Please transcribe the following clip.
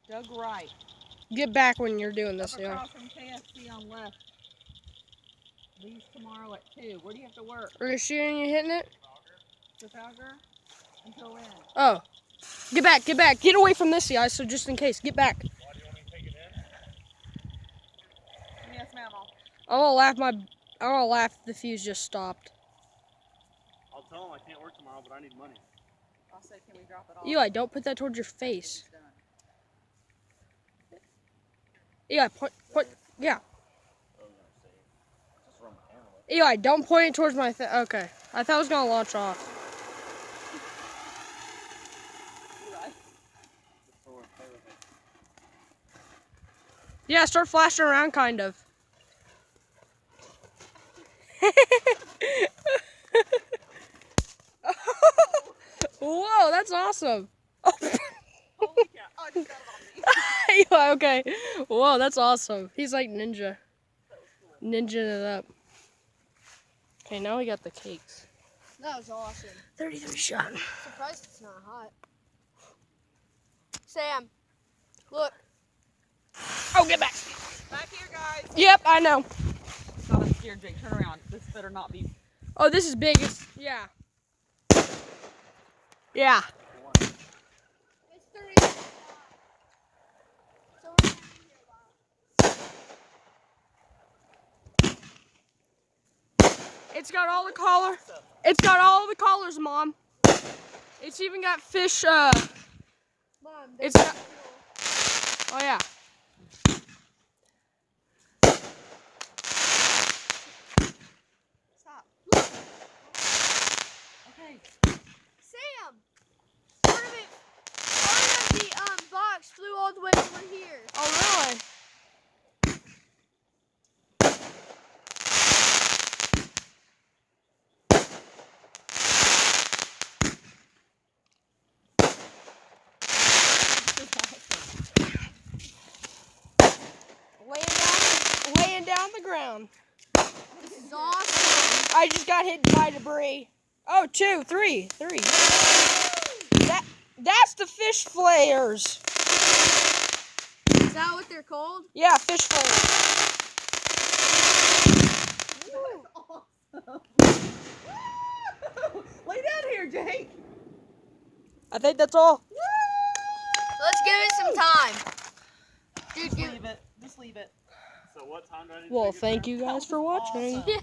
Dug right. Get back when you're doing this, Up across from KFC on left. Leaves tomorrow at 2. Where do you have to work? Are you shooting and hitting it? Trafalgar? Until when? Oh. Get back, get back. Get away from this, guys, so just in case. Get back. Why do you want me to take it in? Yes, ma'am. I'm gonna laugh if the fuse just stopped. I'll tell him I can't work tomorrow, but I need money. I'll say, can we drop it off? Eli, don't put that towards your face. Eli, point, yeah. Eli, don't point it towards my okay. I thought it was gonna launch off. Eli. Yeah, start flashing around, kind of. Whoa, that's awesome. Holy cow. Oh, I just got it on me. Eli, okay. Whoa, that's awesome. He's like ninja. Ninja it up. Okay, now we got the cakes. That was awesome. 33 shot. Surprised it's not hot. Sam, look. Oh, get back. Back here, guys. Yep, I know. God, I'm scared, Jake. Turn around. This better not be. Oh, this is big. Yeah. Yeah. It's 30. So we're gonna be here a while. It's got all the color. It's got all the colors, Mom. It's even got fish. Mom, It's got. Oh yeah. Stop. Okay. Sam, part of the box flew all the way over here. Oh really? Laying down the ground. This is awesome. I just got hit by debris. Oh, 2, 3. That's the fish flayers. Is that what they're called? Yeah, fish flayers. Awesome. Lay down here, Jake. I think that's all. Let's give it some time. Dude, Just leave it. Just leave it. So what time do I need to Well, take it thank there? you guys for watching. Awesome.